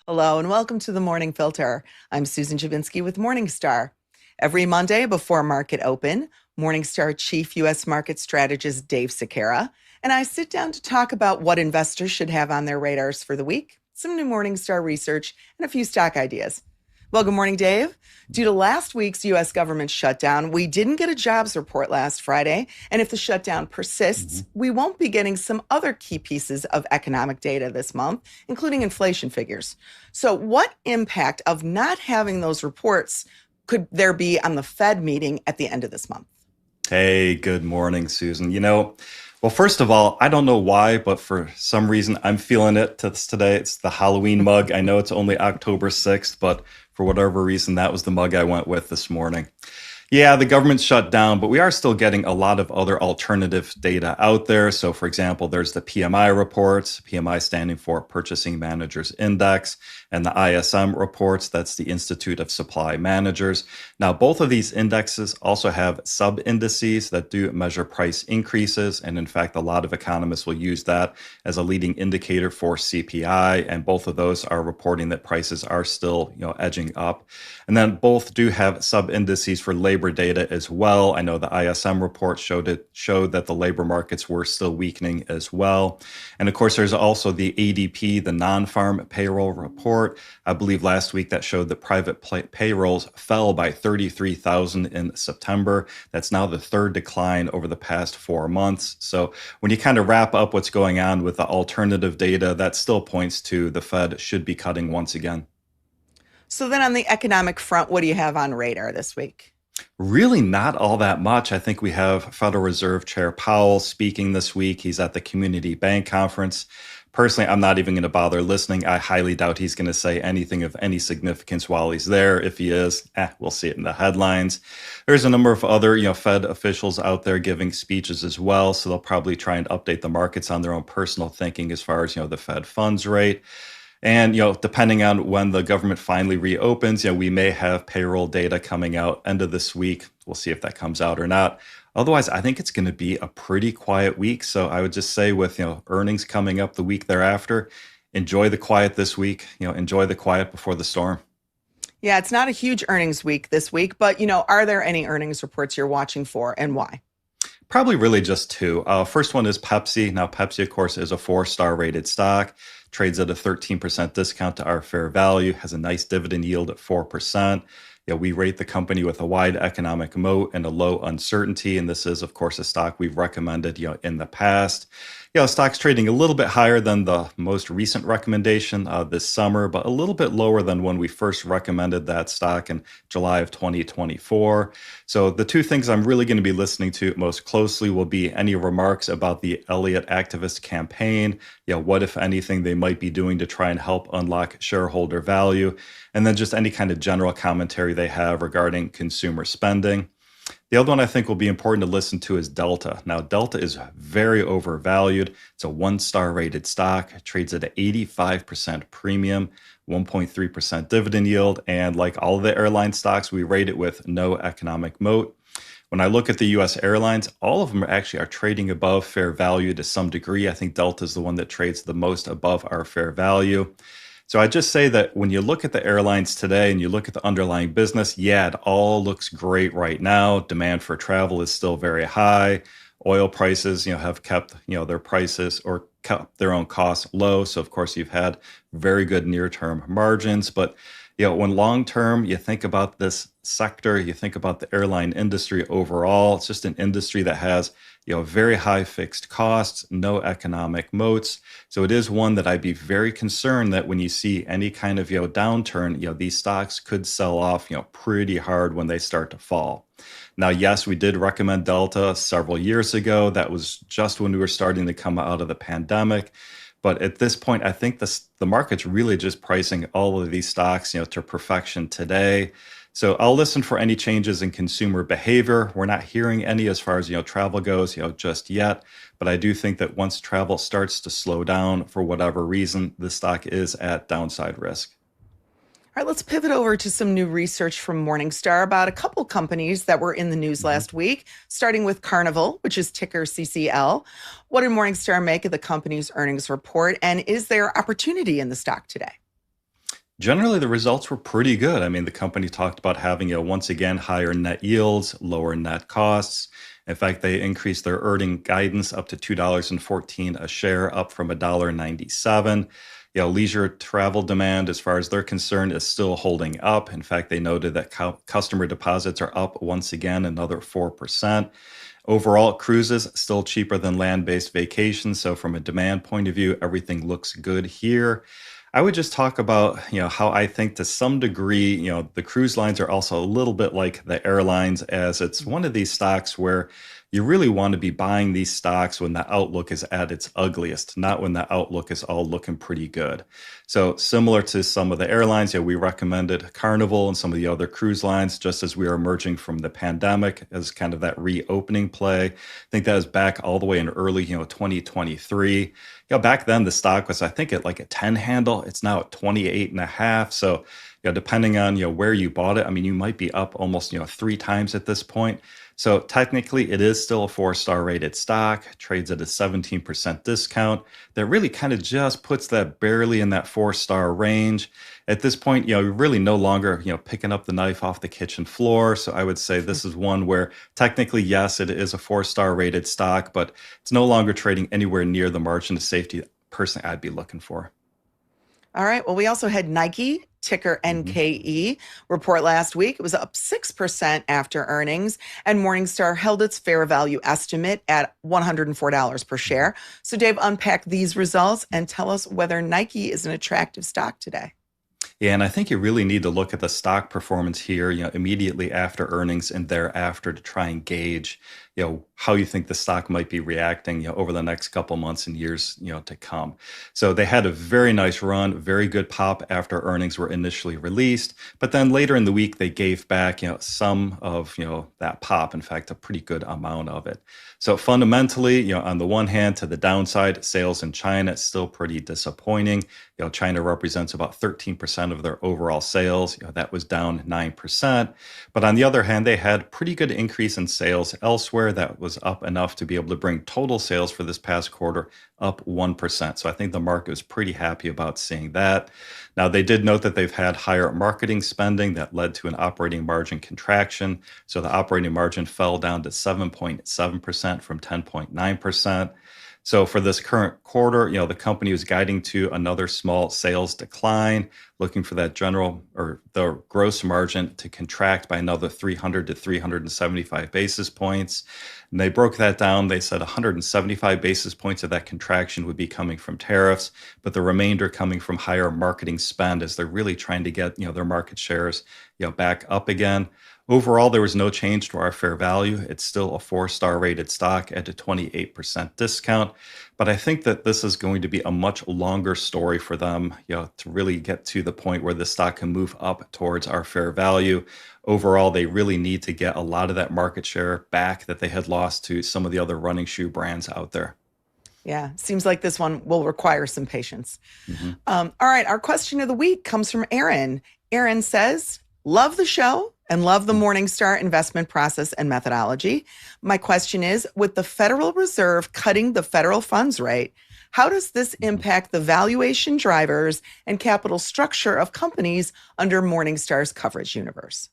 Hello and welcome to the Morning Filter. I'm Susan Dziubinski with Morningstar. Every Monday before market open, Morningstar Chief U.S. Market Strategist Dave Sekera and I sit down to talk about what investors should have on their radars for the week, some new Morningstar research, and a few stock ideas. Well, good morning, Dave. Due to last week's U.S. government shutdown, we didn't get a jobs report last Friday. And if the shutdown persists, we won't be getting some other key pieces of economic data this month, including inflation figures. So what impact of not having those reports could there be on the Fed meeting at the end of this month? Hey, good morning, Susan. Well, first of all, I don't know why, but for some reason, I'm feeling it today. It's the Halloween mug. I know it's only October 6th, but for whatever reason, that was the mug I went with this morning. Yeah, the government's shut down, but we are still getting a lot of other alternative data out there. So, for example, there's the PMI reports, PMI standing for Purchasing Managers Index, and the ISM reports, that's the Institute of Supply Managers. Now, both of these indexes also have sub-indices that do measure price increases. And in fact, a lot of economists will use that as a leading indicator for CPI. And both of those are reporting that prices are still, edging up. And then both do have sub-indices for labor data as well. I know the ISM report showed that the labor markets were still weakening as well. And of course, there's also the ADP, the non-farm payroll report. I believe last week that showed that private payrolls fell by 33,000 in September. That's now the third decline over the past 4 months. So when you kind of wrap up what's going on with the alternative data, that still points to the Fed should be cutting once again. So then on the economic front, what do you have on radar this week? Really not all that much. I think we have Federal Reserve Chair Powell speaking this week. He's at the Community Bank Conference. Personally, I'm not even going to bother listening. I highly doubt he's going to say anything of any significance while he's there. If he is, we'll see it in the headlines. There's a number of other, Fed officials out there giving speeches as well. So they'll probably try and update the markets on their own personal thinking as far as, the Fed funds rate. And, depending on when the government finally reopens, we may have payroll data coming out end of this week. We'll see if that comes out or not. Otherwise, I think it's going to be a pretty quiet week. So I would just say with, earnings coming up the week thereafter, enjoy the quiet this week, enjoy the quiet before the storm. Yeah, it's not a huge earnings week this week, but, are there any earnings reports you're watching for and why? Probably really just two. First one is Pepsi. Now, Pepsi, of course, is a 4-star rated stock, trades at a 13% discount to our fair value, has a nice dividend yield at 4%. We rate the company with a wide economic moat and a low uncertainty. And this is, of course, a stock we've recommended, in the past. Stock's trading a little bit higher than the most recent recommendation this summer, but a little bit lower than when we first recommended that stock in July of 2024. So the two things I'm really going to be listening to most closely will be any remarks about the Elliott activist campaign. What, if anything, they might be doing to try and help unlock shareholder value. And then just any kind of general commentary they have regarding consumer spending. The other one I think will be important to listen to is Delta. Now, Delta is very overvalued. It's a 1-star rated stock. It trades at an 85% premium, 1.3% dividend yield. And like all of the airline stocks, we rate it with no economic moat. When I look at the U.S. airlines, all of them are trading above fair value to some degree. I think Delta is the one that trades the most above our fair value. So I just say that when you look at the airlines today and you look at the underlying business, it all looks great right now. Demand for travel is still very high. Oil prices, have kept, their prices or kept their own costs low. So of course you've had very good near-term margins. But, when long-term you think about this sector, you think about the airline industry overall, it's just an industry that has, very high fixed costs, no economic moats. So it is one that I'd be very concerned that when you see any kind of, downturn, these stocks could sell off, pretty hard when they start to fall. Now, yes, we did recommend Delta several years ago. That was just when we were starting to come out of the pandemic. But at this point, I think the market's really just pricing all of these stocks, to perfection today. So I'll listen for any changes in consumer behavior. We're not hearing any as far as, travel goes, just yet. But I do think that once travel starts to slow down for whatever reason, the stock is at downside risk. All right, let's pivot over to some new research from Morningstar about a couple companies that were in the news last week, starting with Carnival, which is ticker CCL. What did Morningstar make of the company's earnings report, and is there opportunity in the stock today? Generally, the results were pretty good. I mean, the company talked about having, once again, higher net yields, lower net costs. In fact, they increased their earning guidance up to $2.14 a share, up from $1.97. Leisure travel demand, as far as they're concerned, is still holding up. In fact, they noted that customer deposits are up once again, another 4%. Overall, cruises still cheaper than land-based vacations. So from a demand point of view, everything looks good here. I would just talk about, how I think to some degree, the cruise lines are also a little bit like the airlines, as it's one of these stocks where you really want to be buying these stocks when the outlook is at its ugliest, not when the outlook is all looking pretty good. So similar to some of the airlines, we recommended Carnival and some of the other cruise lines just as we are emerging from the pandemic as kind of that reopening play. I think that was back all the way in early, 2023. Back then the stock was, I think, at like a 10 handle. It's now at 28 and a half. So, depending on, where you bought it, I mean, you might be up almost, 3 times at this point. So technically, it is still a 4-star rated stock, trades at a 17% discount. That really kind of just puts that barely in that 4-star range. At this point, you're really no longer, picking up the knife off the kitchen floor. So I would say this is one where technically, yes, it is a 4-star rated stock, but it's no longer trading anywhere near the margin of safety personally I'd be looking for. All right. Well, we also had Nike, ticker NKE, report last week. It was up 6% after earnings, and Morningstar held its fair value estimate at $104 per share. So, Dave, unpack these results and tell us whether Nike is an attractive stock today. Yeah, and I think you really need to look at the stock performance here, immediately after earnings and thereafter to try and gauge, how you think the stock might be reacting, over the next couple months and years, to come. So they had a very nice run, very good pop after earnings were initially released, but then later in the week they gave back, some of, that pop. In fact, a pretty good amount of it. So fundamentally, on the one hand, to the downside, sales in China is still pretty disappointing. China represents about 13% of their overall sales. That was down 9%. But on the other hand, they had pretty good increase in sales elsewhere. That was up enough to be able to bring total sales for this past quarter up 1%. So I think the market was pretty happy about seeing that. Now, they did note that they've had higher marketing spending that led to an operating margin contraction. So the operating margin fell down to 7.7% from 10.9%. So for this current quarter, the company was guiding to another small sales decline, looking for that general or the gross margin to contract by another 300 to 375 basis points. And they broke that down. They said 175 basis points of that contraction would be coming from tariffs, but the remainder coming from higher marketing spend as they're really trying to get, their market shares, back up again. Overall, there was no change to our fair value. It's still a 4-star rated stock at a 28% discount. But I think that this is going to be a much longer story for them, to really get to the point where the stock can move up towards our fair value. Overall, they really need to get a lot of that market share back that they had lost to some of the other running shoe brands out there. Yeah, seems like this one will require some patience. All right, our question of the week comes from Aaron. Aaron says, love the show and love the Morningstar investment process and methodology. My question is, with the Federal Reserve cutting the federal funds rate, how does this impact the valuation drivers and capital structure of companies under Morningstar's coverage universe?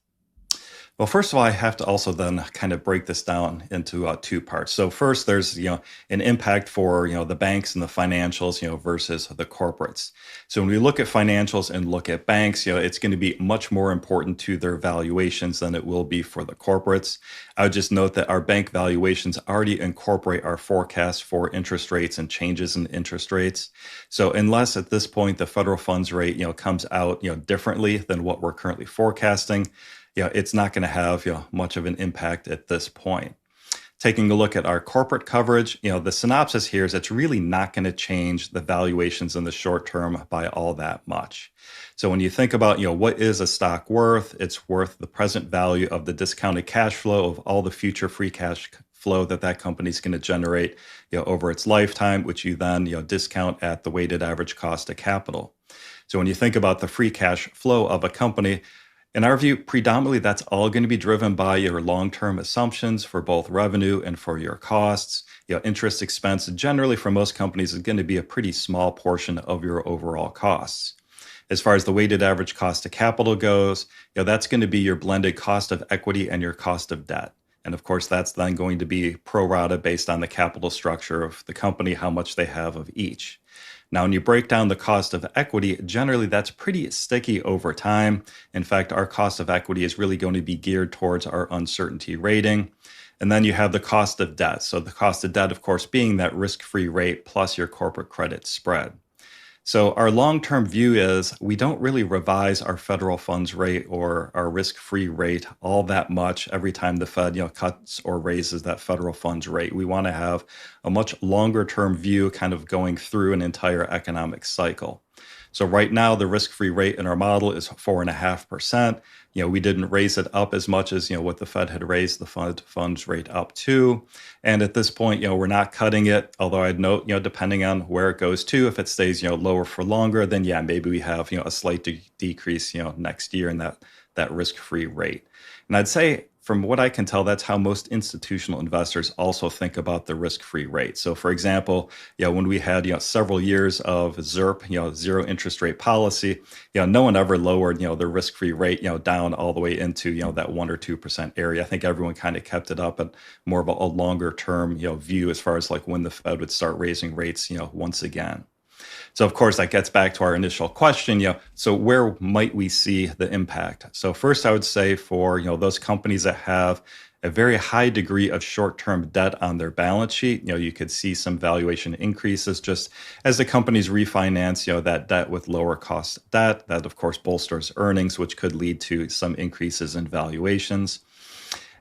Well, first of all, I have to also then kind of break this down into 2 parts. So first, there's an impact for the banks and the financials versus the corporates. So when we look at financials and look at banks, it's going to be much more important to their valuations than it will be for the corporates. I would just note that our bank valuations already incorporate our forecasts for interest rates and changes in interest rates. So unless at this point the federal funds rate comes out differently than what we're currently forecasting, it's not going to have much of an impact at this point. Taking a look at our corporate coverage, the synopsis here is it's really not going to change the valuations in the short term by all that much. So when you think about, what is a stock worth, it's worth the present value of the discounted cash flow of all the future free cash flow that company is going to generate, over its lifetime, which you then, discount at the weighted average cost of capital. So when you think about the free cash flow of a company, in our view, predominantly that's all going to be driven by your long-term assumptions for both revenue and for your costs. Interest expense generally for most companies is going to be a pretty small portion of your overall costs. As far as the weighted average cost of capital goes, that's going to be your blended cost of equity and your cost of debt. And of course, that's then going to be pro rata based on the capital structure of the company, how much they have of each. Now, when you break down the cost of equity, generally that's pretty sticky over time. In fact, our cost of equity is really going to be geared towards our uncertainty rating. And then you have the cost of debt. So the cost of debt, of course, being that risk-free rate plus your corporate credit spread. So our long-term view is we don't really revise our federal funds rate or our risk-free rate all that much every time the Fed, cuts or raises that federal funds rate. We want to have a much longer-term view kind of going through an entire economic cycle. So right now, the risk-free rate in our model is 4.5%. We didn't raise it up as much as, what the Fed had raised the funds rate up to. And at this point, we're not cutting it. Although I'd note, depending on where it goes to, if it stays, lower for longer, then maybe we have, a slight decrease, next year in that risk-free rate. And I'd say, from what I can tell, that's how most institutional investors also think about the risk-free rate. So, for example, when we had several years of ZIRP, zero interest rate policy, no one ever lowered the risk-free rate down all the way into that 1 or 2% area. I think everyone kind of kept it up at more of a longer-term view as far as like when the Fed would start raising rates once again. So, of course, that gets back to our initial question, so where might we see the impact? So first, I would say for, those companies that have a very high degree of short-term debt on their balance sheet, you could see some valuation increases just as the companies refinance, that debt with lower cost debt. That, of course, bolsters earnings, which could lead to some increases in valuations.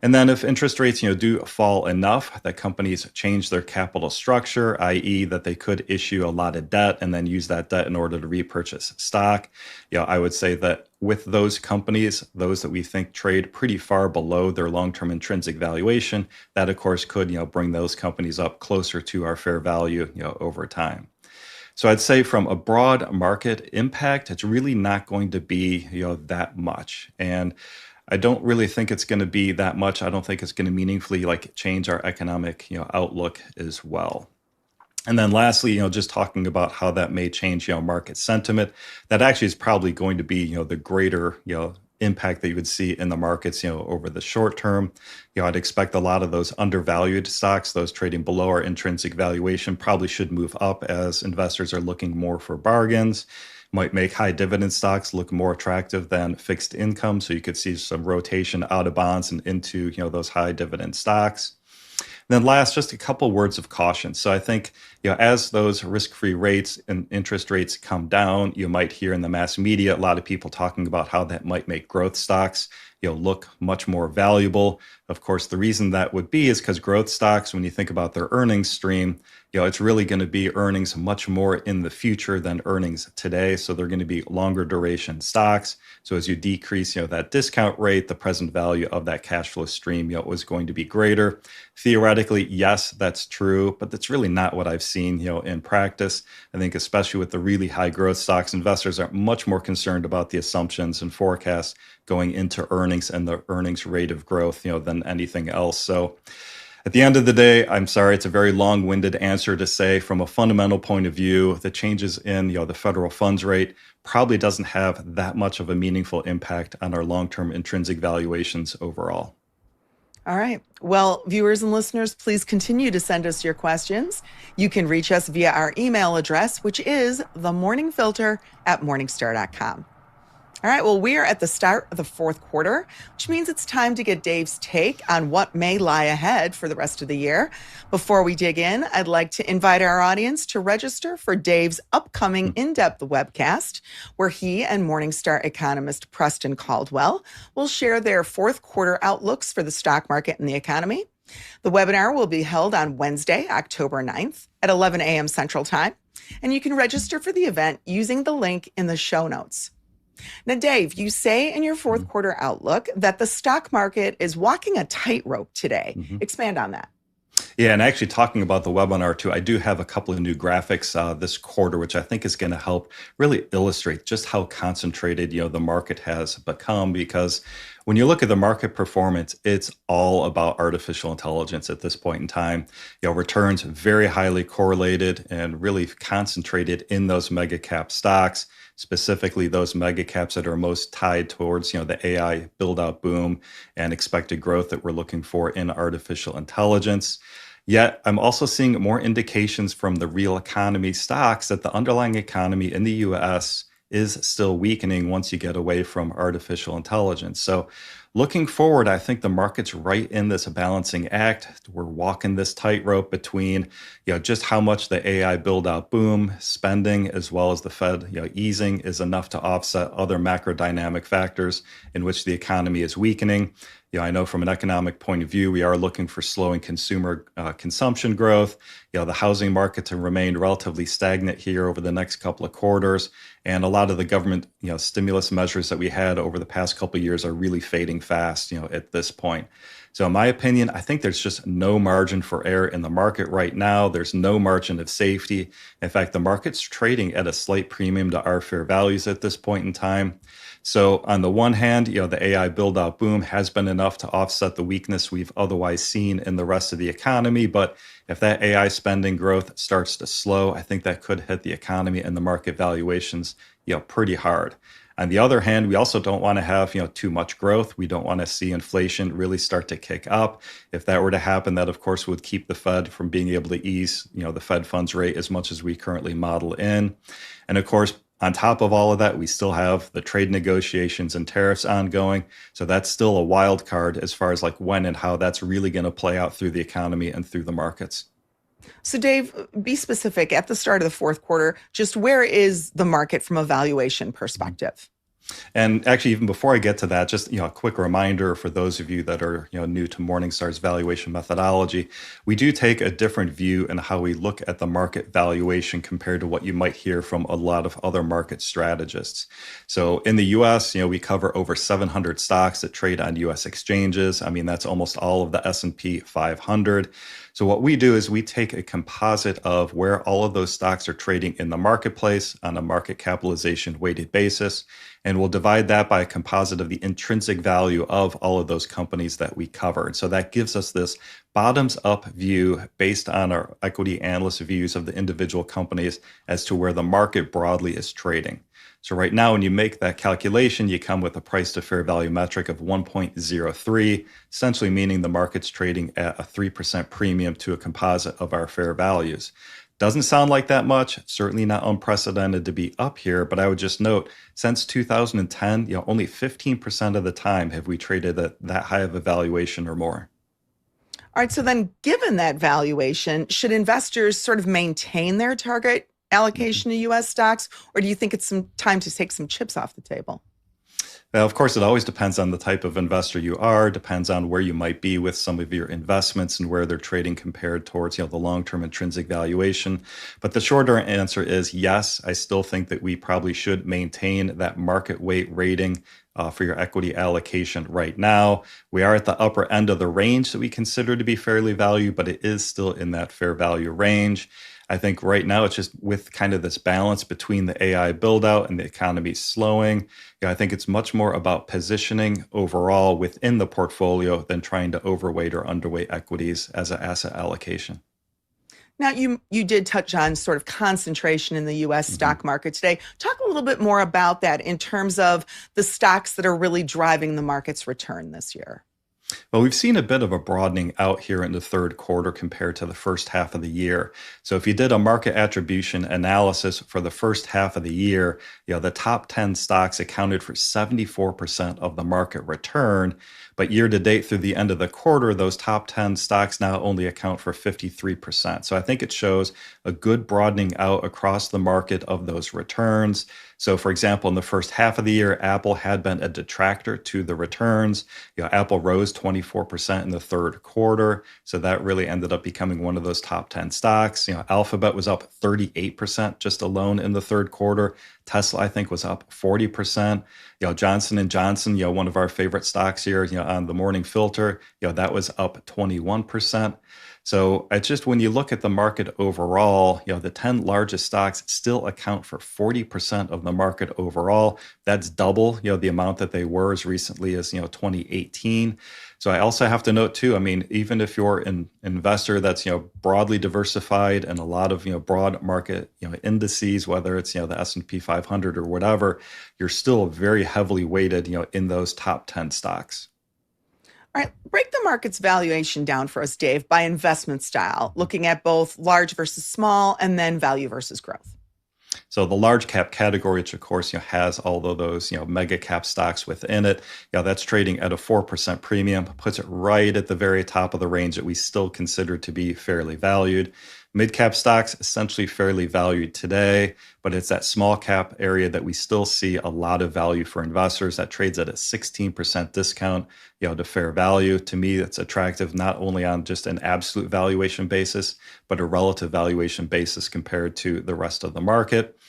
And then if interest rates, do fall enough that companies change their capital structure, i.e. that they could issue a lot of debt and then use that debt in order to repurchase stock, I would say that with those companies, those that we think trade pretty far below their long-term intrinsic valuation, that of course could, bring those companies up closer to our fair value, over time. So I'd say from a broad market impact, it's really not going to be, that much. And I don't really think it's going to be that much. I don't think it's going to meaningfully change our economic, outlook as well. And then lastly, just talking about how that may change, market sentiment, that actually is probably going to be, the greater, impact that you would see in the markets, over the short term. I'd expect a lot of those undervalued stocks, those trading below our intrinsic valuation, probably should move up as investors are looking more for bargains. Might make high dividend stocks look more attractive than fixed income. So you could see some rotation out of bonds and into, those high dividend stocks. And then last, just a couple words of caution. So I think, as those risk-free rates and interest rates come down, you might hear in the mass media a lot of people talking about how that might make growth stocks, look much more valuable. Of course, the reason that would be is because growth stocks, when you think about their earnings stream, it's really going to be earnings much more in the future than earnings today. So they're going to be longer duration stocks. So as you decrease, that discount rate, the present value of that cash flow stream, was going to be greater. Theoretically, yes, that's true, but that's really not what I've seen, in practice. I think especially with the really high growth stocks, investors are much more concerned about the assumptions and forecasts going into earnings and the earnings rate of growth, than anything else. So at the end of the day, I'm sorry, it's a very long-winded answer to say from a fundamental point of view, the changes in the federal funds rate probably doesn't have that much of a meaningful impact on our long-term intrinsic valuations overall. All right. Well, viewers and listeners, please continue to send us your questions. You can reach us via our email address, which is themorningfilter@morningstar.com. All right, well, we are at the start of the fourth quarter, which means it's time to get Dave's take on what may lie ahead for the rest of the year. Before we dig in, I'd like to invite our audience to register for Dave's upcoming in-depth webcast, where he and Morningstar economist Preston Caldwell will share their fourth quarter outlooks for the stock market and the economy. The webinar will be held on Wednesday, October 9th at 11 a.m. Central Time, and you can register for the event using the link in the show notes. Now, Dave, you say in your fourth quarter outlook that the stock market is walking a tightrope today. Expand on that. Yeah, and actually talking about the webinar too, I do have a couple of new graphics this quarter, which I think is going to help really illustrate just how concentrated, the market has become. Because when you look at the market performance, it's all about artificial intelligence at this point in time. Returns very highly correlated and really concentrated in those mega cap stocks, specifically those mega caps that are most tied towards, the AI build out boom and expected growth that we're looking for in artificial intelligence. Yet I'm also seeing more indications from the real economy stocks that the underlying economy in the US is still weakening once you get away from artificial intelligence. So looking forward, I think the market's right in this balancing act. We're walking this tightrope between, just how much the AI build out boom spending as well as the Fed, easing is enough to offset other macro dynamic factors in which the economy is weakening. I know from an economic point of view, we are looking for slowing consumer consumption growth. The housing markets have remained relatively stagnant here over the next couple of quarters. And a lot of the government, stimulus measures that we had over the past couple of years are really fading fast, at this point. So in my opinion, I think there's just no margin for error in the market right now. There's no margin of safety. In fact, the market's trading at a slight premium to our fair values at this point in time. So on the one hand, the AI build out boom has been enough to offset the weakness we've otherwise seen in the rest of the economy. But if that AI spending growth starts to slow, I think that could hit the economy and the market valuations, pretty hard. On the other hand, we also don't want to have, too much growth. We don't want to see inflation really start to kick up. If that were to happen, that of course would keep the Fed from being able to ease, the Fed funds rate as much as we currently model in. And of course, on top of all of that, we still have the trade negotiations and tariffs ongoing. So that's still a wild card as far as like when and how that's really going to play out through the economy and through the markets. So, Dave, be specific at the start of the fourth quarter. Just where is the market from a valuation perspective? And actually, even before I get to that, just a quick reminder for those of you that are new to Morningstar's valuation methodology, we do take a different view in how we look at the market valuation compared to what you might hear from a lot of other market strategists. So in the U.S., we cover over 700 stocks that trade on U.S. exchanges. I mean, that's almost all of the S&P 500. So what we do is we take a composite of where all of those stocks are trading in the marketplace on a market capitalization weighted basis, and we'll divide that by a composite of the intrinsic value of all of those companies that we cover. And so that gives us this bottoms up view based on our equity analyst views of the individual companies as to where the market broadly is trading. So right now, when you make that calculation, you come with a price to fair value metric of 1.03, essentially meaning the market's trading at a 3% premium to a composite of our fair values. Doesn't sound like that much, certainly not unprecedented to be up here, but I would just note, since 2010, only 15% of the time have we traded at that high of a valuation or more. All right, so then given that valuation, should investors sort of maintain their target allocation to U.S. stocks, or do you think it's some time to take some chips off the table? Now, of course, it always depends on the type of investor you are, depends on where you might be with some of your investments and where they're trading compared towards, the long-term intrinsic valuation. But the shorter answer is yes, I still think that we probably should maintain that market weight rating for your equity allocation right now. We are at the upper end of the range that we consider to be fairly valued, but it is still in that fair value range. I think right now it's just with kind of this balance between the AI build out and the economy slowing. I think it's much more about positioning overall within the portfolio than trying to overweight or underweight equities as an asset allocation. Now, you did touch on sort of concentration in the U.S. stock market today. Talk a little bit more about that in terms of the stocks that are really driving the market's return this year. Well, we've seen a bit of a broadening out here in the third quarter compared to the first half of the year. So if you did a market attribution analysis for the first half of the year, the top 10 stocks accounted for 74% of the market return. But year to date through the end of the quarter, those top 10 stocks now only account for 53%. So I think it shows a good broadening out across the market of those returns. So for example, in the first half of the year, Apple had been a detractor to the returns. Apple rose 24% in the third quarter. So that really ended up becoming one of those top 10 stocks. Alphabet was up 38% just alone in the third quarter. Tesla, I think, was up 40%. Johnson and Johnson, one of our favorite stocks here, on the morning filter, that was up 21%. So it's just when you look at the market overall, the 10 largest stocks still account for 40% of the market overall. That's double, the amount that they were as recently as, 2018. So I also have to note too, I mean, even if you're an investor that's, broadly diversified and a lot of, broad market, indices, whether it's, the S&P 500 or whatever, you're still very heavily weighted, in those top 10 stocks. All right, break the market's valuation down for us, Dave, by investment style, looking at both large versus small and then value versus growth. So the large cap category, which of course has all of those mega cap stocks within it, that's trading at a 4% premium, puts it right at the very top of the range that we still consider to be fairly valued. Mid-cap stocks essentially fairly valued today, but it's that small cap area that we still see a lot of value for investors. That trades at a 16% discount, to fair value. To me, that's attractive not only on just an absolute valuation basis, but a relative valuation basis compared to the rest of the market.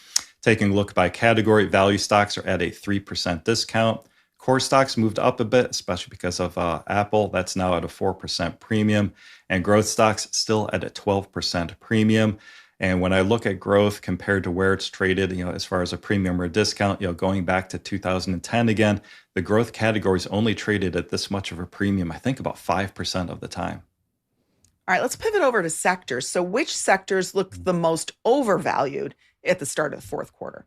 Taking a look by category, value stocks are at a 3% discount. Core stocks moved up a bit, especially because of Apple. That's now at a 4% premium. And growth stocks still at a 12% premium. And when I look at growth compared to where it's traded, as far as a premium or a discount, going back to 2010 again, the growth categories only traded at this much of a premium, I think about 5% of the time. All right, let's pivot over to sectors. So which sectors look the most overvalued at the start of the fourth quarter?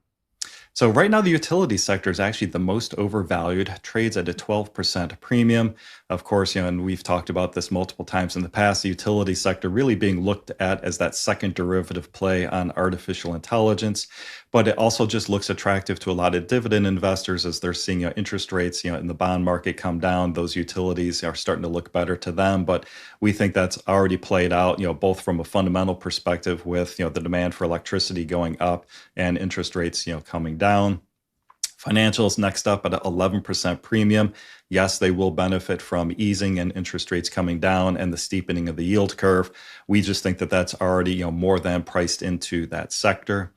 So right now, the utility sector is actually the most overvalued, trades at a 12% premium. Of course, and we've talked about this multiple times in the past, the utility sector really being looked at as that second derivative play on artificial intelligence. But it also just looks attractive to a lot of dividend investors as they're seeing interest rates, in the bond market come down. Those utilities are starting to look better to them. But we think that's already played out, both from a fundamental perspective with, the demand for electricity going up and interest rates, coming down. Financials next up at an 11% premium. Yes, they will benefit from easing and interest rates coming down and the steepening of the yield curve. We just think that that's already, more than priced into that sector.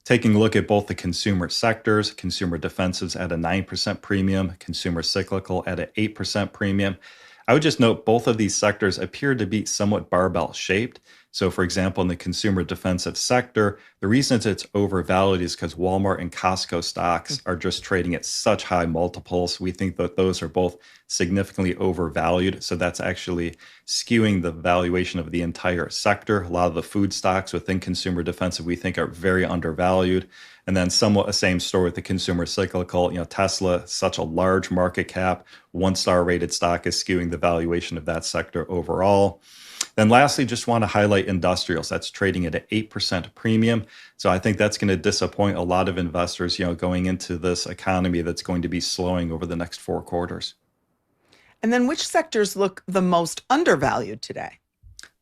Taking a look at both the consumer sectors, consumer defensives at a 9% premium, consumer cyclical at an 8% premium. I would just note both of these sectors appear to be somewhat barbell shaped. So for example, in the consumer defensive sector, the reason it's overvalued is because Walmart and Costco stocks are just trading at such high multiples. We think that those are both significantly overvalued. So that's actually skewing the valuation of the entire sector. A lot of the food stocks within consumer defensive, we think are very undervalued. And then somewhat the same story with the consumer cyclical. Tesla, such a large market cap, 1-star rated stock is skewing the valuation of that sector overall. Then lastly, just want to highlight industrials. That's trading at an 8% premium. So I think that's going to disappoint a lot of investors, going into this economy that's going to be slowing over the next 4 quarters. And then which sectors look the most undervalued today?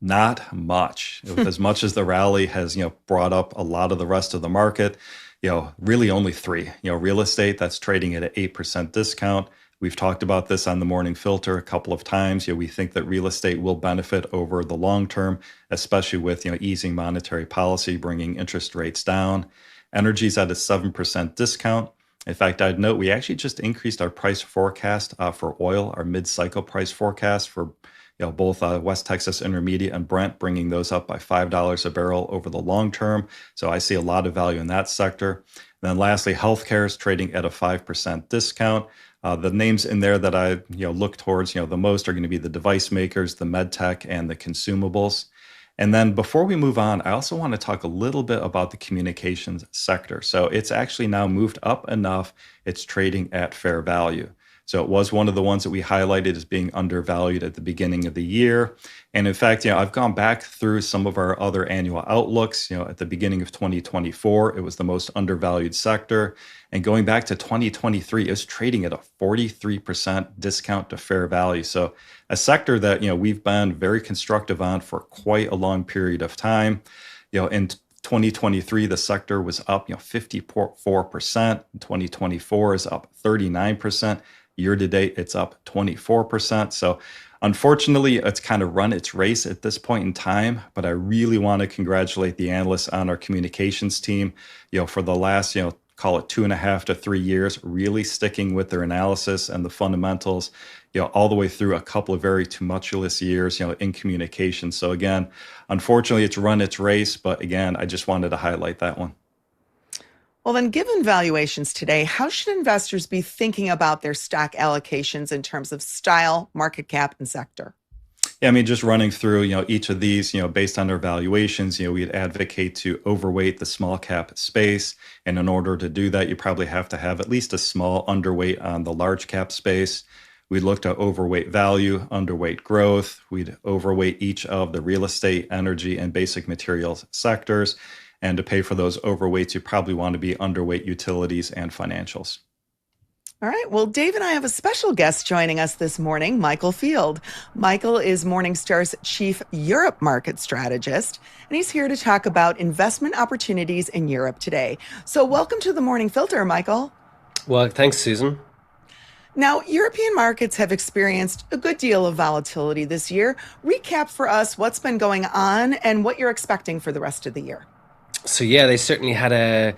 Not much. As much as the rally has, brought up a lot of the rest of the market, really only 3. Real estate, that's trading at an 8% discount. We've talked about this on the morning filter a couple of times. We think that real estate will benefit over the long term, especially with easing monetary policy, bringing interest rates down. Energy's at a 7% discount. In fact, I'd note we actually just increased our price forecast for oil, our mid-cycle price forecast for both West Texas Intermediate and Brent, bringing those up by $5 a barrel over the long term. So I see a lot of value in that sector. And then lastly, healthcare is trading at a 5% discount. The names in there that I look towards the most are going to be the device makers, the med tech, and the consumables. And then before we move on, I also want to talk a little bit about the communications sector. So it's actually now moved up enough. It's trading at fair value. So it was one of the ones that we highlighted as being undervalued at the beginning of the year. And in fact, I've gone back through some of our other annual outlooks. At the beginning of 2024, it was the most undervalued sector. And going back to 2023, it was trading at a 43% discount to fair value. So a sector that, we've been very constructive on for quite a long period of time. In 2023, the sector was up 54%. In 2024 is up 39%. Year to date, it's up 24%. So unfortunately, it's kind of run its race at this point in time, but I really want to congratulate the analysts on our communications team, for the last, call it 2.5 to 3 years, really sticking with their analysis and the fundamentals, all the way through a couple of very tumultuous years, in communication. So again, unfortunately, it's run its race, but again, I just wanted to highlight that one. Well, then, given valuations today, how should investors be thinking about their stock allocations in terms of style, market cap, and sector? Yeah, I mean, just running through, each of these, based on their valuations, we'd advocate to overweight the small cap space. And in order to do that, you probably have to have at least a small underweight on the large cap space. We looked at overweight value, underweight growth. We'd overweight each of the real estate, energy, and basic materials sectors. And to pay for those overweights, you probably want to be underweight utilities and financials. All right. Well, Dave and I have a special guest joining us this morning, Michael Field. Michael is Morningstar's chief Europe market strategist, and he's here to talk about investment opportunities in Europe today. So welcome to the Morning Filter, Michael. Well, thanks, Susan. Now, European markets have experienced a good deal of volatility this year. Recap for us what's been going on and what you're expecting for the rest of the year. So yeah, they certainly had a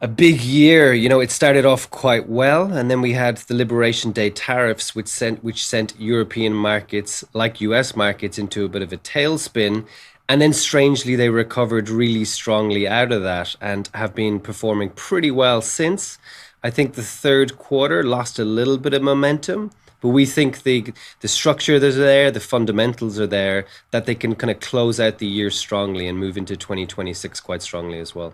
big year. It started off quite well, and then we had the Liberation Day tariffs, which sent European markets, like US markets, into a bit of a tailspin. And then strangely, they recovered really strongly out of that and have been performing pretty well since. I think the third quarter lost a little bit of momentum, but we think the structure is there, the fundamentals are there, that they can kind of close out the year strongly and move into 2026 quite strongly as well.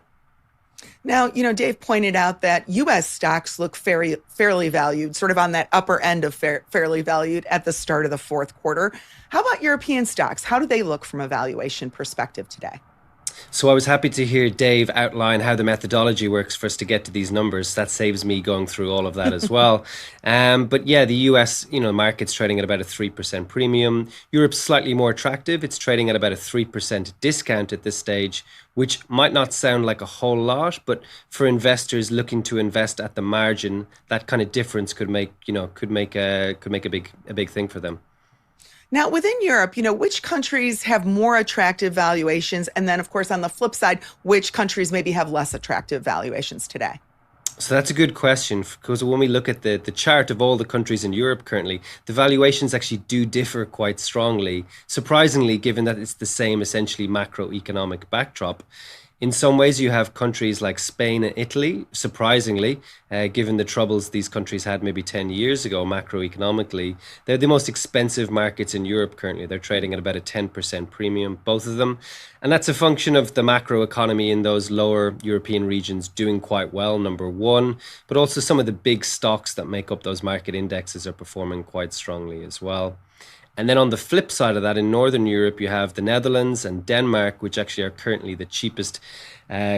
Now, Dave pointed out that U.S. stocks look fairly valued, sort of on that upper end of fairly valued at the start of the fourth quarter. How about European stocks? How do they look from a valuation perspective today? So I was happy to hear Dave outline how the methodology works for us to get to these numbers. That saves me going through all of that as well. But yeah, the US, market's trading at about a 3% premium. Europe's slightly more attractive. It's trading at about a 3% discount at this stage, which might not sound like a whole lot, but for investors looking to invest at the margin, that kind of difference could make a big thing for them. Now, within Europe, which countries have more attractive valuations? And then, of course, on the flip side, which countries maybe have less attractive valuations today? So that's a good question, because when we look at the chart of all the countries in Europe currently, the valuations actually do differ quite strongly, surprisingly, given that it's the same essentially macroeconomic backdrop. In some ways, you have countries like Spain and Italy, surprisingly, given the troubles these countries had maybe 10 years ago macroeconomically. They're the most expensive markets in Europe currently. They're trading at about a 10% premium, both of them. And that's a function of the macro economy in those lower European regions doing quite well, number one. But also some of the big stocks that make up those market indexes are performing quite strongly as well. And then on the flip side of that, in Northern Europe, you have the Netherlands and Denmark, which actually are currently the cheapest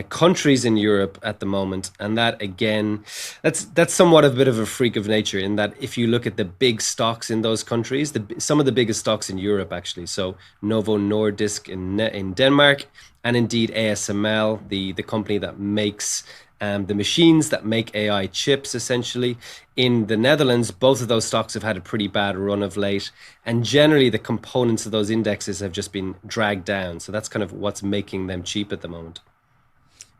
countries in Europe at the moment. And that, again, that's somewhat a bit of a freak of nature in that if you look at the big stocks in those countries, some of the biggest stocks in Europe, actually. So Novo Nordisk in Denmark, and indeed ASML, the company that makes the machines that make AI chips, essentially. In the Netherlands, both of those stocks have had a pretty bad run of late. And generally, the components of those indexes have just been dragged down. So that's kind of what's making them cheap at the moment.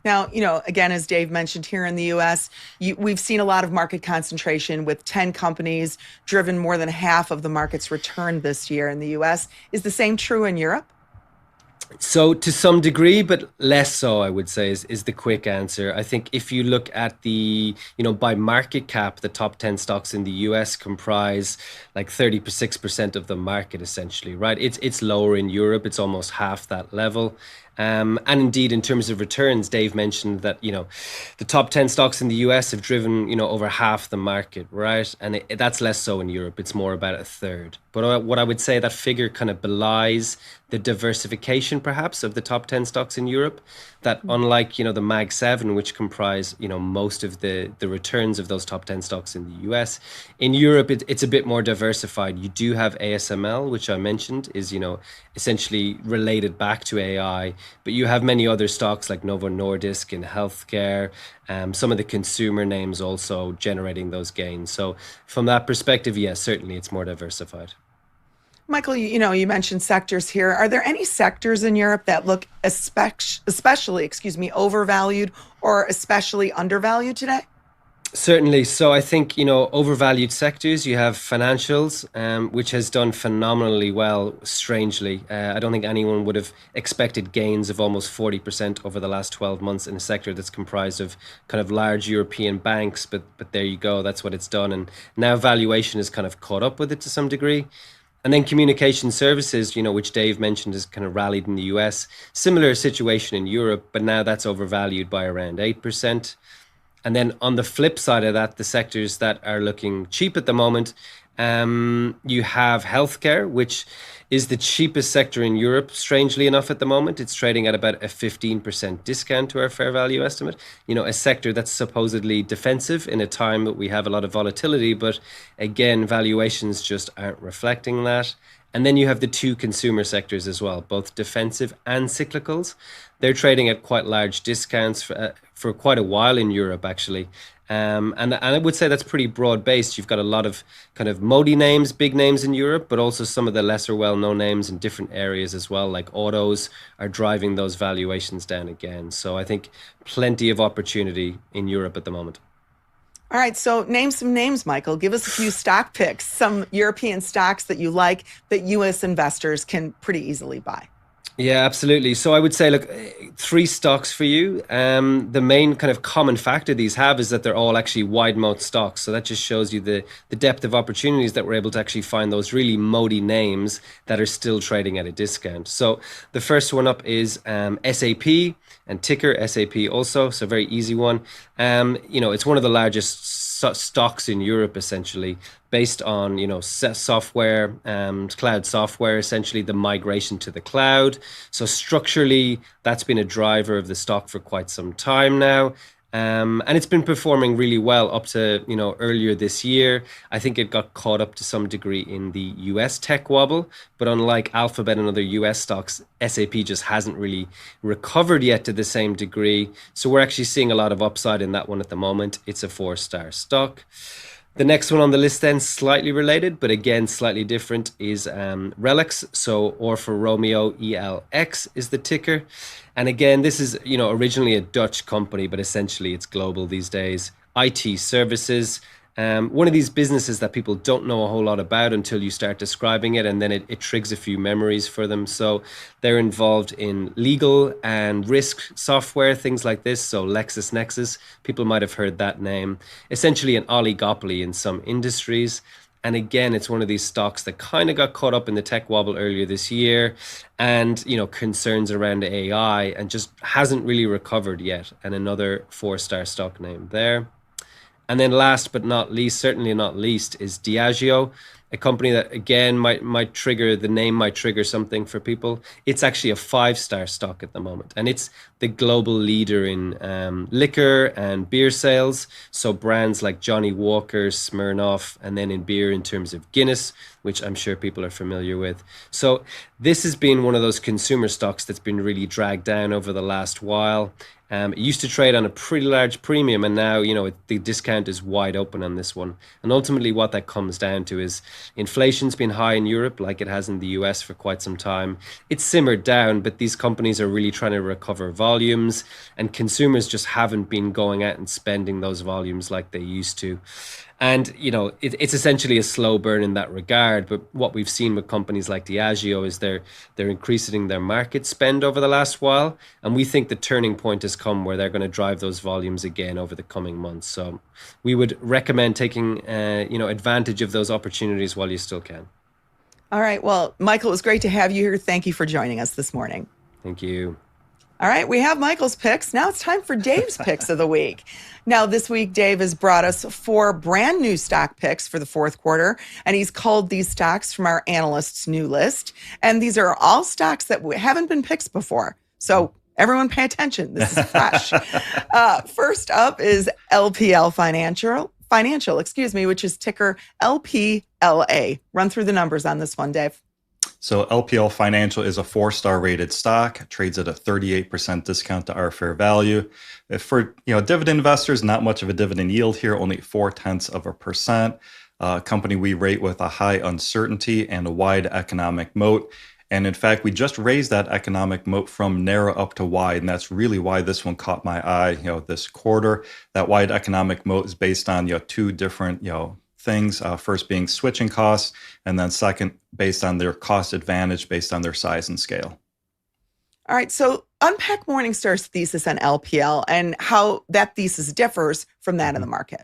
Now, again, as Dave mentioned here in the U.S., we've seen a lot of market concentration with 10 companies driven more than half of the market's return this year in the U.S. Is the same true in Europe? So to some degree, but less so, I would say, is the quick answer. I think if you look at by market cap, the top 10 stocks in the US comprise like 36% of the market, essentially, right? It's lower in Europe. It's almost half that level. And indeed, in terms of returns, Dave mentioned that, the top 10 stocks in the US have driven, over half the market, right? And that's less so in Europe. It's more about a third. But what I would say, that figure kind of belies the diversification, perhaps, of the top 10 stocks in Europe, that unlike, the Mag 7, which comprise, most of the returns of those top 10 stocks in the US, in Europe, it's a bit more diversified. You do have ASML, which I mentioned is, essentially related back to AI. But you have many other stocks like Novo Nordisk in healthcare, some of the consumer names also generating those gains. So from that perspective, yes, certainly it's more diversified. Michael, you mentioned sectors here. Are there any sectors in Europe that look especially, overvalued or especially undervalued today? Certainly. So I think, overvalued sectors, you have financials, which has done phenomenally well, strangely. I don't think anyone would have expected gains of almost 40% over the last 12 months in a sector that's comprised of kind of large European banks. But there you go. That's what it's done. And now valuation has kind of caught up with it to some degree. And then communication services, which Dave mentioned, has kind of rallied in the US. Similar situation in Europe, but now that's overvalued by around 8%. And then on the flip side of that, the sectors that are looking cheap at the moment, you have healthcare, which is the cheapest sector in Europe, strangely enough, at the moment. It's trading at about a 15% discount to our fair value estimate. A sector that's supposedly defensive in a time that we have a lot of volatility, but again, valuations just aren't reflecting that. And then you have the two consumer sectors as well, both defensive and cyclicals. They're trading at quite large discounts for quite a while in Europe, actually. And I would say that's pretty broad-based. You've got a lot of kind of Modi names, big names in Europe, but also some of the lesser well-known names in different areas as well, like autos are driving those valuations down again. So I think plenty of opportunity in Europe at the moment. All right, so name some names, Michael. Give us a few stock picks, some European stocks that you like that U.S. investors can pretty easily buy. Yeah, absolutely. So I would say, look, three stocks for you. The main kind of common factor these have is that they're all actually wide moat stocks. So that just shows you the depth of opportunities that we're able to actually find those really Modi names that are still trading at a discount. So the first one up is SAP and ticker SAP also. So very easy one. It's one of the largest stocks in Europe, essentially, based on software, cloud software, essentially the migration to the cloud. So structurally, that's been a driver of the stock for quite some time now. And it's been performing really well up to, earlier this year. I think it got caught up to some degree in the US tech wobble, but unlike Alphabet and other US stocks, SAP just hasn't really recovered yet to the same degree. So we're actually seeing a lot of upside in that one at the moment. It's a 4-star stock. The next one on the list then, slightly related, but again, slightly different, is Relx. So, or for Romeo, ELX is the ticker. And again, this is, originally a Dutch company, but essentially it's global these days. IT services. One of these businesses that people don't know a whole lot about until you start describing it, and then it triggers a few memories for them. So they're involved in legal and risk software, things like this. So LexisNexis, people might have heard that name. Essentially an oligopoly in some industries. And again, it's one of these stocks that kind of got caught up in the tech wobble earlier this year and, concerns around AI and just hasn't really recovered yet. And another 4-star stock name there. And then last but not least, certainly not least, is Diageo, a company that, again, might trigger, the name might trigger something for people. It's actually a 5-star stock at the moment. And it's the global leader in liquor and beer sales. So brands like Johnny Walker, Smirnoff, and then in beer in terms of Guinness, which I'm sure people are familiar with. So this has been one of those consumer stocks that's been really dragged down over the last while. It used to trade on a pretty large premium, and now, the discount is wide open on this one. And ultimately what that comes down to is inflation's been high in Europe, like it has in the US for quite some time. It's simmered down, but these companies are really trying to recover volumes, and consumers just haven't been going out and spending those volumes like they used to. And, it's essentially a slow burn in that regard. But what we've seen with companies like Diageo is they're increasing their market spend over the last while. And we think the turning point has come where they're going to drive those volumes again over the coming months. So we would recommend taking, advantage of those opportunities while you still can. All right. Well, Michael, it was great to have you here. Thank you for joining us this morning. Thank you. All right, we have Michael's picks. Now it's time for Dave's picks of the week. Now, this week, Dave has brought us 4 brand new stock picks for the fourth quarter, and he's culled these stocks from our analysts' new list. And these are all stocks that haven't been picks before. So everyone pay attention. This is fresh. First up is LPL Financial, which is ticker LPLA. Run through the numbers on this one, Dave. So LPL Financial is a four-star rated stock, trades at a 38% discount to our fair value. For dividend investors, not much of a dividend yield here, only 0.4%. A company we rate with a high uncertainty and a wide economic moat. And in fact, we just raised that economic moat from narrow up to wide, and that's really why this one caught my eye. This quarter, that wide economic moat is based on two different things. First being switching costs, and then second, based on their cost advantage, based on their size and scale. All right, so unpack Morningstar's thesis on LPL and how that thesis differs from that in the market.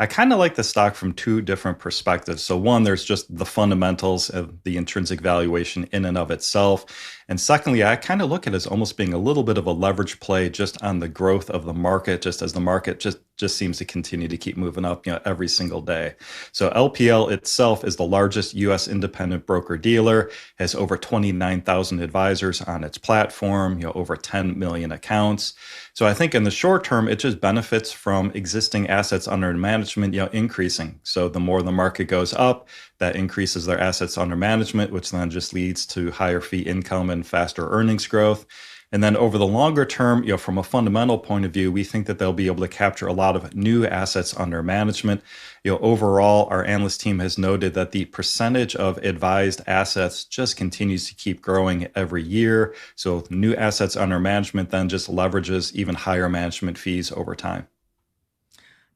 I kind of like the stock from two different perspectives. So one, there's just the fundamentals of the intrinsic valuation in and of itself. And secondly, I kind of look at it as almost being a little bit of a leverage play just on the growth of the market, just as the market just seems to continue to keep moving up, every single day. So LPL itself is the largest U.S. independent broker dealer, has over 29,000 advisors on its platform, over 10 million accounts. So I think in the short term, it just benefits from existing assets under management, increasing. So the more the market goes up, that increases their assets under management, which then just leads to higher fee income and faster earnings growth. And then over the longer term, from a fundamental point of view, we think that they'll be able to capture a lot of new assets under management. Overall, our analyst team has noted that the percentage of advised assets just continues to keep growing every year. So new assets under management then just leverages even higher management fees over time.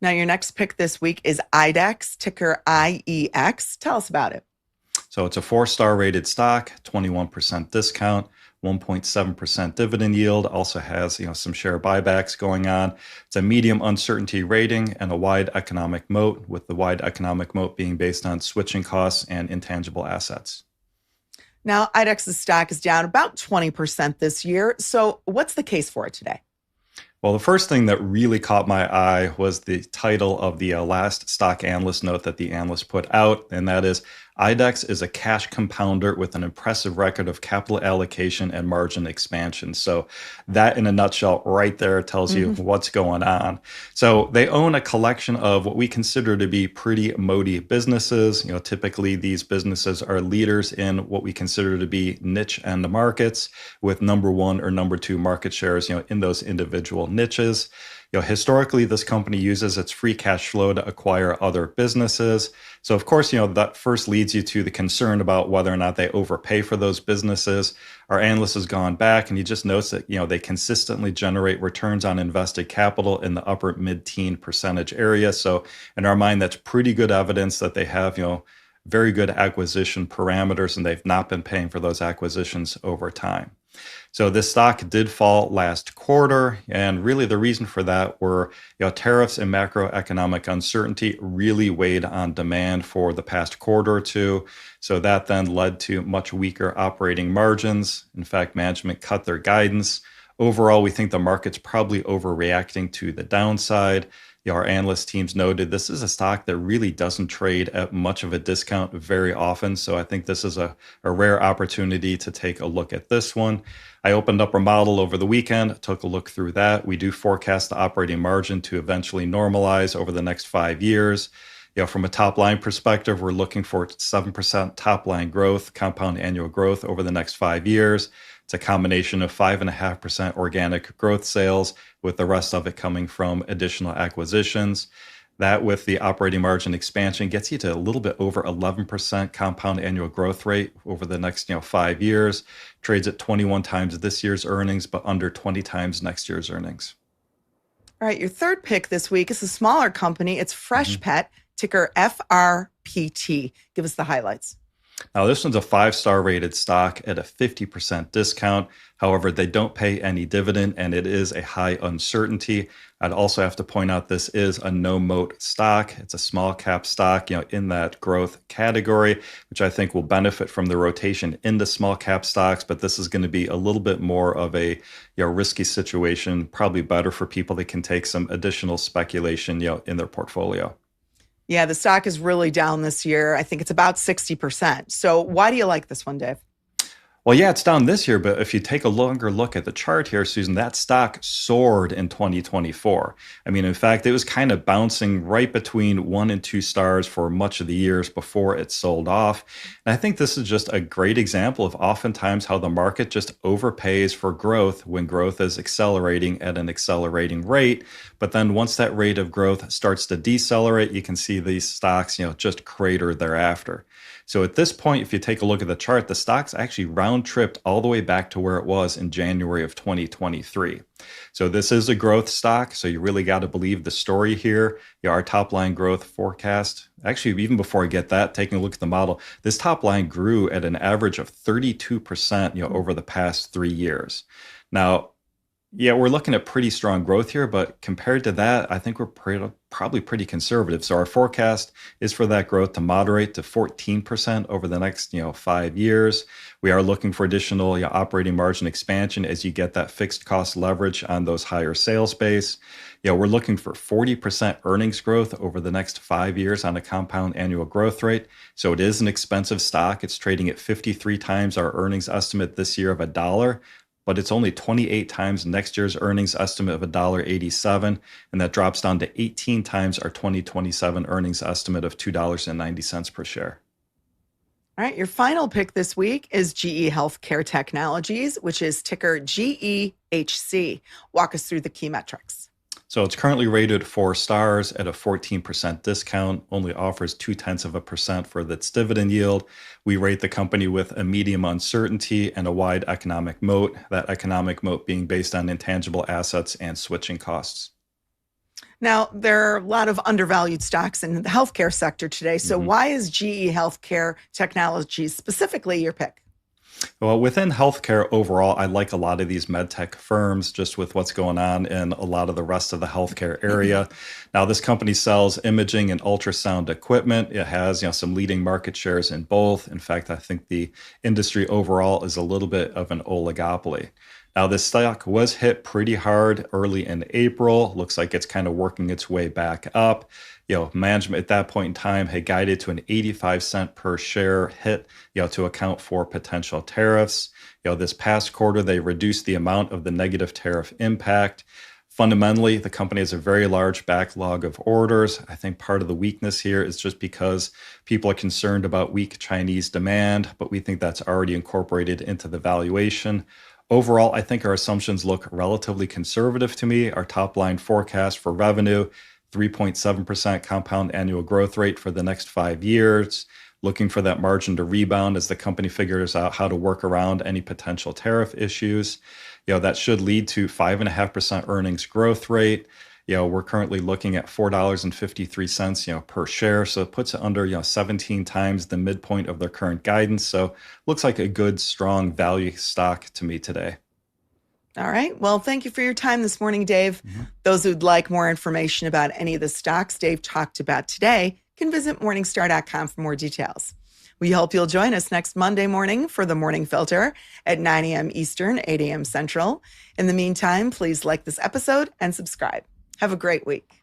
Now, your next pick this week is IDEX, ticker IEX. Tell us about it. So it's a four-star rated stock, 21% discount, 1.7% dividend yield, also has some share buybacks going on. It's a medium uncertainty rating and a wide economic moat, with the wide economic moat being based on switching costs and intangible assets. Now, IDEX's stock is down about 20% this year. So what's the case for it today? Well, the first thing that really caught my eye was the title of the last stock analyst note that the analyst put out, and that is, IDEX is a cash compounder with an impressive record of capital allocation and margin expansion. So that in a nutshell right there tells you what's going on. So they own a collection of what we consider to be pretty moaty businesses. Typically these businesses are leaders in what we consider to be niche end markets with number one or number two market shares, in those individual niches. Historically, this company uses its free cash flow to acquire other businesses. So, of course, that first leads you to the concern about whether or not they overpay for those businesses. Our analyst has gone back and he just notes that, they consistently generate returns on invested capital in the upper mid-teen percentage area. So, in our mind, that's pretty good evidence that they have, very good acquisition parameters, and they've not been paying for those acquisitions over time. So this stock did fall last quarter, and really the reason for that were tariffs and macroeconomic uncertainty really weighed on demand for the past quarter or two. So that then led to much weaker operating margins. In fact, management cut their guidance. Overall, we think the market's probably overreacting to the downside. Our analyst teams noted this is a stock that really doesn't trade at much of a discount very often. So I think this is a rare opportunity to take a look at this one. I opened up our model over the weekend, took a look through that. We do forecast the operating margin to eventually normalize over the next 5 years. From a top line perspective, we're looking for 7% top line growth, compound annual growth over the next 5 years. It's a combination of 5.5% organic growth sales, with the rest of it coming from additional acquisitions. That, with the operating margin expansion, gets you to a little bit over 11% compound annual growth rate over the next 5 years. Trades at 21 times this year's earnings, but under 20 times next year's earnings. All right, your third pick this week is a smaller company. It's Freshpet, ticker FRPT. Give us the highlights. Now, this one's a 5-star rated stock at a 50% discount. However, they don't pay any dividend, and it is a high uncertainty. I'd also have to point out this is a no moat stock. It's a small cap stock, in that growth category, which I think will benefit from the rotation into small cap stocks. But this is going to be a little bit more of a risky situation, probably better for people that can take some additional speculation, in their portfolio. Yeah, the stock is really down this year. I think it's about 60%. So why do you like this one, Dave? Well, yeah, it's down this year, but if you take a longer look at the chart here, Susan, that stock soared in 2024. I mean, in fact, it was kind of bouncing right between 1 and 2 stars for much of the years before it sold off. And I think this is just a great example of oftentimes how the market just overpays for growth when growth is accelerating at an accelerating rate. But then once that rate of growth starts to decelerate, you can see these stocks, just crater thereafter. So at this point, if you take a look at the chart, the stock's actually round tripped all the way back to where it was in January of 2023. So this is a growth stock. So you really got to believe the story here. Our top line growth forecast, actually, even before I get that, taking a look at the model, this top line grew at an average of 32%, over the past 3 years. Now, yeah, we're looking at pretty strong growth here, but compared to that, I think we're probably pretty conservative. So our forecast is for that growth to moderate to 14% over the next, 5 years. We are looking for additional operating margin expansion as you get that fixed cost leverage on those higher sales base. We're looking for 40% earnings growth over the next 5 years on a compound annual growth rate. So it is an expensive stock. It's trading at 53 times our earnings estimate this year of $1. But it's only 28 times next year's earnings estimate of $1.87, and that drops down to 18 times our 2027 earnings estimate of $2.90 per share. All right, your final pick this week is GE Healthcare Technologies, which is ticker GEHC. Walk us through the key metrics. So it's currently rated 4 stars at a 14% discount, only offers 0.2% for its dividend yield. We rate the company with a medium uncertainty and a wide economic moat, that economic moat being based on intangible assets and switching costs. Now, there are a lot of undervalued stocks in the healthcare sector today. So why is GE Healthcare Technologies specifically your pick? Well, within healthcare overall, I like a lot of these med tech firms just with what's going on in a lot of the rest of the healthcare area. Now, this company sells imaging and ultrasound equipment. It has, some leading market shares in both. In fact, I think the industry overall is a little bit of an oligopoly. Now, this stock was hit pretty hard early in April. Looks like it's kind of working its way back up. Management at that point in time had guided to an 85-cent per share hit, to account for potential tariffs. This past quarter, they reduced the amount of the negative tariff impact. Fundamentally, the company has a very large backlog of orders. I think part of the weakness here is just because people are concerned about weak Chinese demand, but we think that's already incorporated into the valuation. Overall, I think our assumptions look relatively conservative to me. Our top line forecast for revenue, 3.7% compound annual growth rate for the next 5 years, looking for that margin to rebound as the company figures out how to work around any potential tariff issues. That should lead to 5.5% earnings growth rate. We're currently looking at $4.53, per share. So it puts it under, 17 times the midpoint of their current guidance. So looks like a good, strong value stock to me today. All right. Well, thank you for your time this morning, Dave. Those who'd like more information about any of the stocks Dave talked about today can visit Morningstar.com for more details. We hope you'll join us next Monday morning for the Morning Filter at 9 a.m. Eastern, 8 a.m. Central. In the meantime, please like this episode and subscribe. Have a great week.